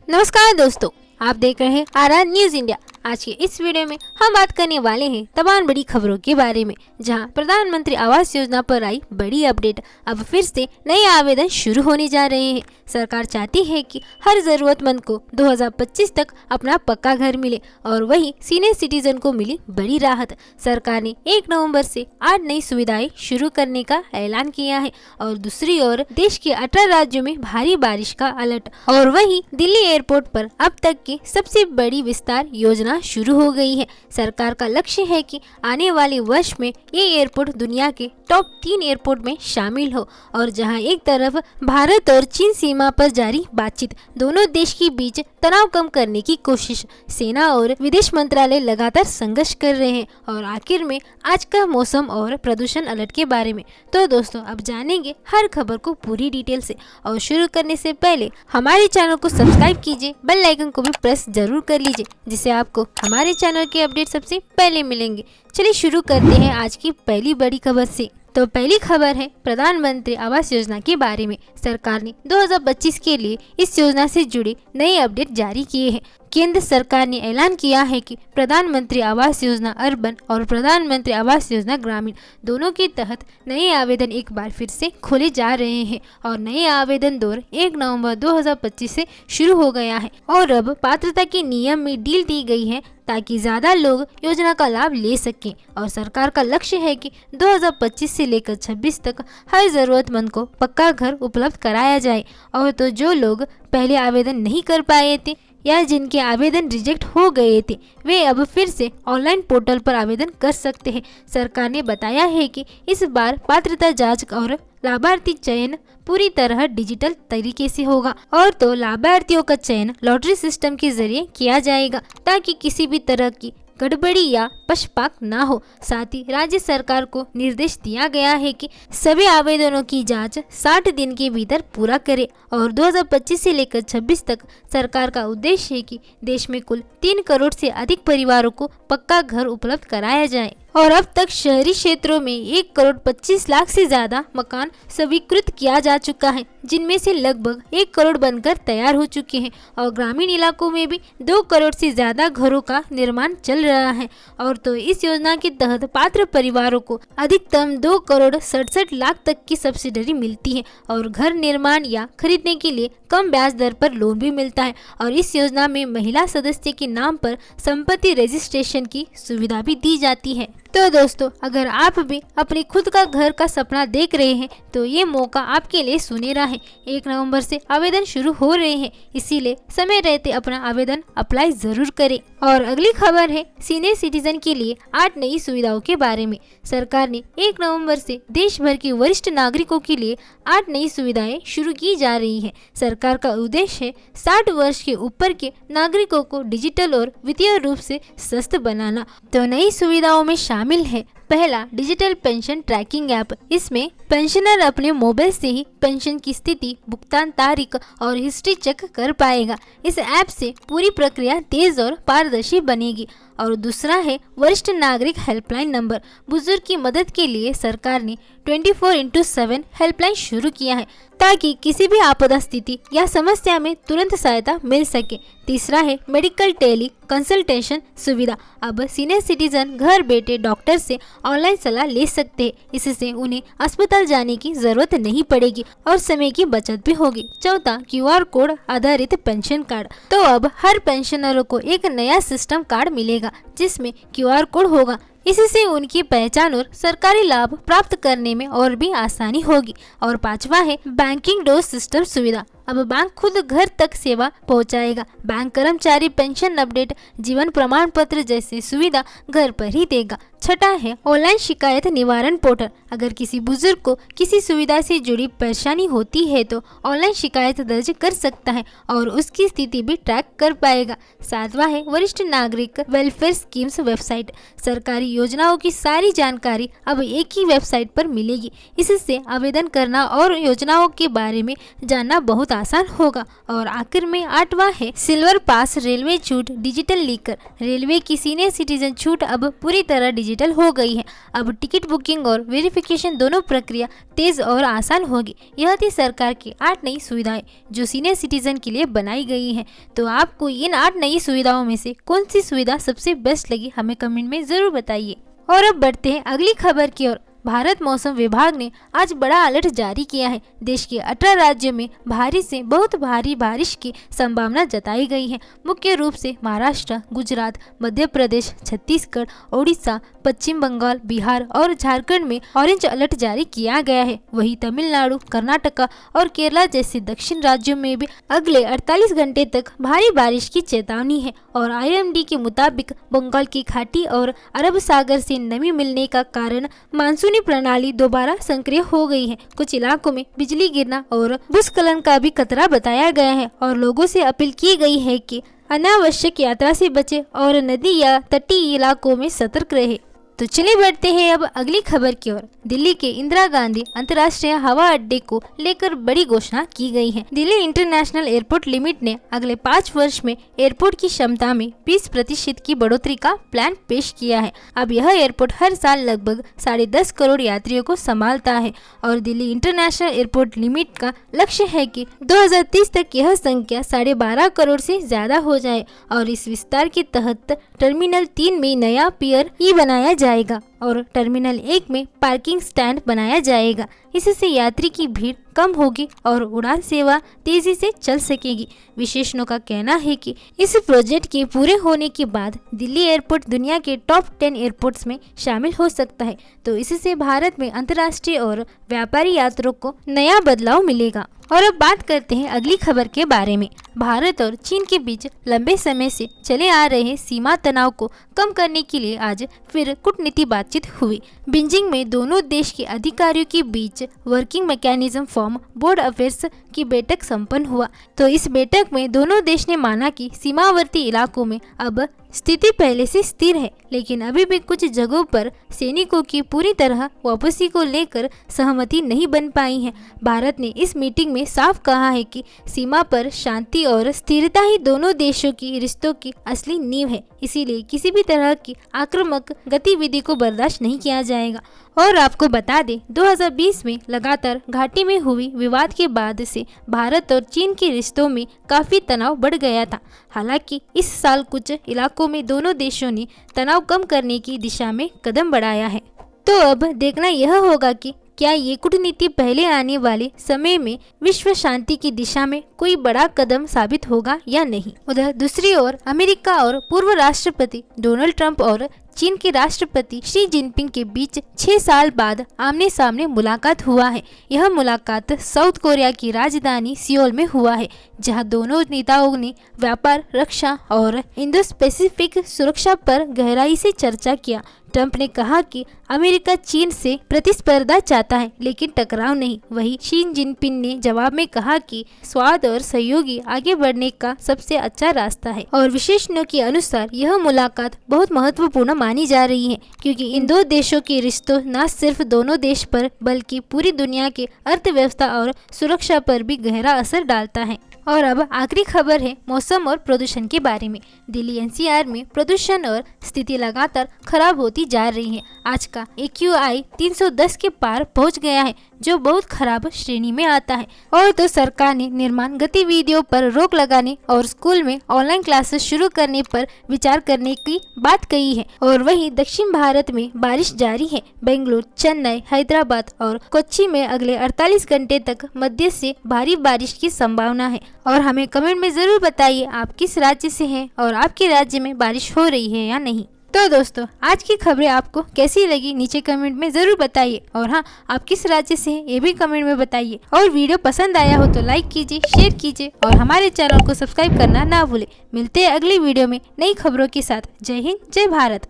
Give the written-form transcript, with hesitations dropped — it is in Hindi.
नमस्कार दोस्तों, आप देख रहे हैं आर न्यूज इंडिया। आज के इस वीडियो में हम बात करने वाले हैं तमाम बड़ी खबरों के बारे में, जहां प्रधानमंत्री आवास योजना पर आई बड़ी अपडेट। अब फिर से नए आवेदन शुरू होने जा रहे हैं। सरकार चाहती है कि हर जरूरतमंद को 2025 तक अपना पक्का घर मिले और वहीं सीनियर सिटीजन को मिली बड़ी राहत। सरकार ने 1 नवंबर से 8 नई सुविधाएं शुरू करने का ऐलान किया है और दूसरी ओर देश के 18 राज्यों में भारी बारिश का अलर्ट। और वहीं दिल्ली एयरपोर्ट पर अब तक की सबसे बड़ी विस्तार योजना शुरू हो गई है। सरकार का लक्ष्य है कि आने वाले वर्ष में ये एयरपोर्ट दुनिया के टॉप 3 एयरपोर्ट में शामिल हो, और जहां एक तरफ भारत और चीन सीमा पर जारी बातचीत, दोनों देश के बीच तनाव कम करने की कोशिश, सेना और विदेश मंत्रालय लगातार संघर्ष कर रहे हैं। और आखिर में आज का मौसम और प्रदूषण अलर्ट के बारे में। तो दोस्तों, अब जानेंगे हर खबर को पूरी डिटेल से। और शुरू करने से पहले हमारे चैनल को सब्सक्राइब कीजिए, बेल आइकन को भी प्रेस जरूर कर लीजिए, जिससे आपको हमारे चैनल के अपडेट सबसे पहले मिलेंगे। चलिए शुरू करते हैं आज की पहली बड़ी खबर से। तो पहली खबर है प्रधानमंत्री आवास योजना के बारे में। सरकार ने 2025 के लिए इस योजना से जुड़े नए अपडेट जारी किए हैं। केंद्र सरकार ने ऐलान किया है कि प्रधानमंत्री आवास योजना अर्बन और प्रधानमंत्री आवास योजना ग्रामीण दोनों के तहत नए आवेदन एक बार फिर से खोले जा रहे हैं और नए आवेदन दौर 1 नवंबर 2025 से शुरू हो गया है। और अब पात्रता के नियम में ढील दी गई है ताकि ज्यादा लोग योजना का लाभ ले सकें। और सरकार का लक्ष्य है कि 2025 से लेकर 26 तक हर जरूरतमंद को पक्का घर उपलब्ध कराया जाए। और तो जो लोग पहले आवेदन नहीं कर पाए थे या जिनके आवेदन रिजेक्ट हो गए थे, वे अब फिर से ऑनलाइन पोर्टल पर आवेदन कर सकते हैं। सरकार ने बताया है कि इस बार पात्रता जांच और लाभार्थी चयन पूरी तरह डिजिटल तरीके से होगा। और तो लाभार्थियों का चयन लॉटरी सिस्टम के जरिए किया जाएगा ताकि किसी भी तरह की गड़बड़ी या पक्षपात ना हो। साथ ही राज्य सरकार को निर्देश दिया गया है कि सभी आवेदनों की जांच 60 दिन के भीतर पूरा करे। और 2025 से लेकर 26 तक सरकार का उद्देश्य है कि देश में कुल 3 करोड़ से अधिक परिवारों को पक्का घर उपलब्ध कराया जाए। और अब तक शहरी क्षेत्रों में 1 करोड़ 25 लाख से ज्यादा मकान स्वीकृत किया जा चुका है, जिनमें से लगभग 1 करोड़ बनकर तैयार हो चुके हैं। और ग्रामीण इलाकों में भी 2 करोड़ से ज्यादा घरों का निर्माण चल रहा है। और तो इस योजना के तहत पात्र परिवारों को अधिकतम 2 करोड़ 67 लाख तक की सब्सिडी मिलती है और घर निर्माण या खरीदने के लिए कम ब्याज दर पर लोन भी मिलता है। और इस योजना में महिला सदस्य के नाम पर संपत्ति रजिस्ट्रेशन की सुविधा भी दी जाती है। तो दोस्तों, अगर आप भी अपने खुद का घर का सपना देख रहे हैं तो ये मौका आपके लिए सुनहरा है। 1 नवंबर से आवेदन शुरू हो रहे हैं, इसीलिए समय रहते अपना आवेदन अप्लाई जरूर करें। और अगली खबर है सीनियर सिटीजन के लिए 8 नई सुविधाओं के बारे में। सरकार ने 1 नवंबर से देश भर के वरिष्ठ नागरिकों के लिए 8 नई सुविधाएं शुरू की जा रही हैं। सरकार का उद्देश्य है 60 वर्ष के ऊपर के नागरिकों को डिजिटल और वित्तीय रूप से स्वस्थ बनाना। तो नई सुविधाओं में शामिल है पहला, डिजिटल पेंशन ट्रैकिंग ऐप। इसमें पेंशनर अपने मोबाइल से ही पेंशन की स्थिति, भुगतान तारीख और हिस्ट्री चेक कर पाएगा। इस ऐप से पूरी प्रक्रिया तेज और पारदर्शी बनेगी। और दूसरा है वरिष्ठ नागरिक हेल्पलाइन नंबर। बुजुर्ग की मदद के लिए सरकार ने 24x7 हेल्पलाइन शुरू किया है ताकि किसी भी आपदा स्थिति या समस्या में तुरंत सहायता मिल सके। तीसरा है मेडिकल टेली कंसल्टेशन सुविधा। अब सीनियर सिटीजन घर बैठे डॉक्टर से ऑनलाइन सलाह ले सकते हैं। इससे उन्हें अस्पताल जाने की जरूरत नहीं पड़ेगी और समय की बचत भी होगी। चौथा, QR कोड आधारित पेंशन कार्ड। तो अब हर पेंशनरों को एक नया सिस्टम कार्ड मिलेगा जिसमें QR कोड होगा। इससे उनकी पहचान और सरकारी लाभ प्राप्त करने में और भी आसानी होगी। और पांचवा है बैंकिंग डोर सिस्टम सुविधा। अब बैंक खुद घर तक सेवा पहुंचाएगा। बैंक कर्मचारी पेंशन अपडेट, जीवन प्रमाण पत्र जैसी सुविधा घर पर ही देगा। छठा है ऑनलाइन शिकायत निवारण पोर्टल। अगर किसी बुजुर्ग को किसी सुविधा से जुड़ी परेशानी होती है तो ऑनलाइन शिकायत दर्ज कर सकता है और उसकी स्थिति भी ट्रैक कर पाएगा। सातवां है वरिष्ठ नागरिक वेलफेयर स्कीम्स वेबसाइट। सरकारी योजनाओं की सारी जानकारी अब एक ही वेबसाइट पर मिलेगी। इससे आवेदन करना और योजनाओं के बारे में जानना बहुत आसान होगा। और आखिर में 8वां है सिल्वर पास रेलवे छूट डिजिटल लेकर। रेलवे की सीनियर सिटीजन छूट अब पूरी तरह डिजिटल हो गई है। अब टिकट बुकिंग और वेरिफिकेशन दोनों प्रक्रिया तेज और आसान होगी। यह थी सरकार की 8 नई सुविधाएं जो सीनियर सिटीजन के लिए बनाई गई हैं। तो आपको इन 8 नई सुविधाओं में से कौन सी सुविधा सबसे बेस्ट लगी, हमें कमेंट में जरूर बताइए। और अब बढ़ते हैं अगली खबर की ओर। भारत मौसम विभाग ने आज बड़ा अलर्ट जारी किया है। देश के 18 राज्यों में भारी से बहुत भारी बारिश की संभावना जताई गई है। मुख्य रूप से महाराष्ट्र, गुजरात, मध्य प्रदेश, छत्तीसगढ़, ओडिशा, पश्चिम बंगाल, बिहार और झारखंड में ऑरेंज अलर्ट जारी किया गया है। वहीं तमिलनाडु, कर्नाटका और केरला जैसे दक्षिण राज्यों में भी अगले 48 घंटे तक भारी बारिश की चेतावनी है। और IMD के मुताबिक बंगाल की खाड़ी और अरब सागर से नमी मिलने का कारण मानसूनी प्रणाली दोबारा सक्रिय हो गई है। कुछ इलाकों में बिजली गिरना और भूस्खलन का भी खतरा बताया गया है और लोगों से अपील की गई है कि अनावश्यक यात्रा से बचें और नदी या तटीय इलाकों में सतर्क रहे। तो चलिए बढ़ते हैं अब अगली खबर की ओर। दिल्ली के इंदिरा गांधी अंतर्राष्ट्रीय हवा अड्डे को लेकर बड़ी घोषणा की गई है। दिल्ली इंटरनेशनल एयरपोर्ट लिमिट ने अगले 5 वर्ष में एयरपोर्ट की क्षमता में 20% की बढ़ोतरी का प्लान पेश किया है। अब यह एयरपोर्ट हर साल लगभग 10.5 करोड़ यात्रियों को संभालता है और दिल्ली इंटरनेशनल एयरपोर्ट लिमिट का लक्ष्य है कि 2030 तक यह संख्या 12.5 करोड़ से ज्यादा हो जाए। और इस विस्तार के तहत टर्मिनल 3 में नया पियर ई बनाया जाएगा और टर्मिनल 1 में पार्किंग स्टैंड बनाया जाएगा। इससे यात्री की भीड़ कम होगी और उड़ान सेवा तेजी से चल सकेगी। विशेषज्ञों का कहना है कि इस प्रोजेक्ट के पूरे होने के बाद दिल्ली एयरपोर्ट दुनिया के टॉप 10 एयरपोर्ट्स में शामिल हो सकता है। तो इससे भारत में अंतर्राष्ट्रीय और व्यापारी यात्रियों को नया बदलाव मिलेगा। और अब बात करते हैं अगली खबर के बारे में। भारत और चीन के बीच लंबे समय से चले आ रहे सीमा तनाव को कम करने के लिए आज फिर कूटनीतिक बातचीत हुई। बीजिंग में दोनों देश के अधिकारियों के बीच working mechanism for border affairs की बैठक संपन्न हुआ। तो इस बैठक में दोनों देश ने माना कि सीमावर्ती इलाकों में अब स्थिति पहले से स्थिर है, लेकिन अभी भी कुछ जगहों पर सैनिकों की पूरी तरह वापसी को लेकर सहमति नहीं बन पाई है। भारत ने इस मीटिंग में साफ कहा है कि सीमा पर शांति और स्थिरता ही दोनों देशों की रिश्तों की असली नींव है, इसीलिए किसी भी तरह की आक्रामक गतिविधि को बर्दाश्त नहीं किया जाएगा। और आपको बता दें 2020 में लगातार घाटी में हुई विवाद के बाद से भारत और चीन के रिश्तों में काफी तनाव बढ़ गया था। हालांकि इस साल कुछ इलाकों में दोनों देशों ने तनाव कम करने की दिशा में कदम बढ़ाया है। तो अब देखना यह होगा कि क्या ये कूटनीति पहले आने वाले समय में विश्व शांति की दिशा में कोई बड़ा कदम साबित होगा या नहीं। उधर दूसरी ओर अमेरिका और पूर्व राष्ट्रपति डोनाल्ड ट्रंप और चीन के राष्ट्रपति शी जिनपिंग के बीच 6 साल बाद आमने सामने मुलाकात हुआ है। यह मुलाकात साउथ कोरिया की राजधानी सियोल में हुआ है, जहां दोनों नेताओं ने व्यापार, रक्षा और इंडो पैसिफिक सुरक्षा पर गहराई से चर्चा किया। ट्रंप ने कहा कि अमेरिका चीन से प्रतिस्पर्धा चाहता है, लेकिन टकराव नहीं। वहीं शी जिनपिंग ने जवाब में कहा कि स्वाद और सहयोगी आगे बढ़ने का सबसे अच्छा रास्ता है। और विशेषज्ञों के अनुसार यह मुलाकात बहुत महत्वपूर्ण मानी जा रही है, क्योंकि इन दो देशों के रिश्तों न सिर्फ दोनों देश पर बल्कि पूरी दुनिया के अर्थव्यवस्था और सुरक्षा पर भी गहरा असर डालता है। और अब आखिरी खबर है मौसम और प्रदूषण के बारे में। दिल्ली NCR में प्रदूषण और स्थिति लगातार खराब होती जा रही है। आज का AQI 310 के पार पहुंच गया है, जो बहुत खराब श्रेणी में आता है। और तो सरकार ने निर्माण गतिविधियों पर रोक लगाने और स्कूल में ऑनलाइन क्लासेस शुरू करने पर विचार करने की बात कही है। और वहीं दक्षिण भारत में बारिश जारी है। बेंगलुरु, चेन्नई, हैदराबाद और कोच्चि में अगले 48 घंटे तक मध्य से भारी बारिश की संभावना है। और हमें कमेंट में जरूर बताइए आप किस राज्य से हैं और आपके राज्य में बारिश हो रही है या नहीं। तो दोस्तों, आज की खबरें आपको कैसी लगी नीचे कमेंट में जरूर बताइए। और हाँ, आप किस राज्य से हैं ये भी कमेंट में बताइए। और वीडियो पसंद आया हो तो लाइक कीजिए, शेयर कीजिए और हमारे चैनल को सब्सक्राइब करना ना भूलें। मिलते हैं अगली वीडियो में नई खबरों के साथ। जय हिंद, जय भारत।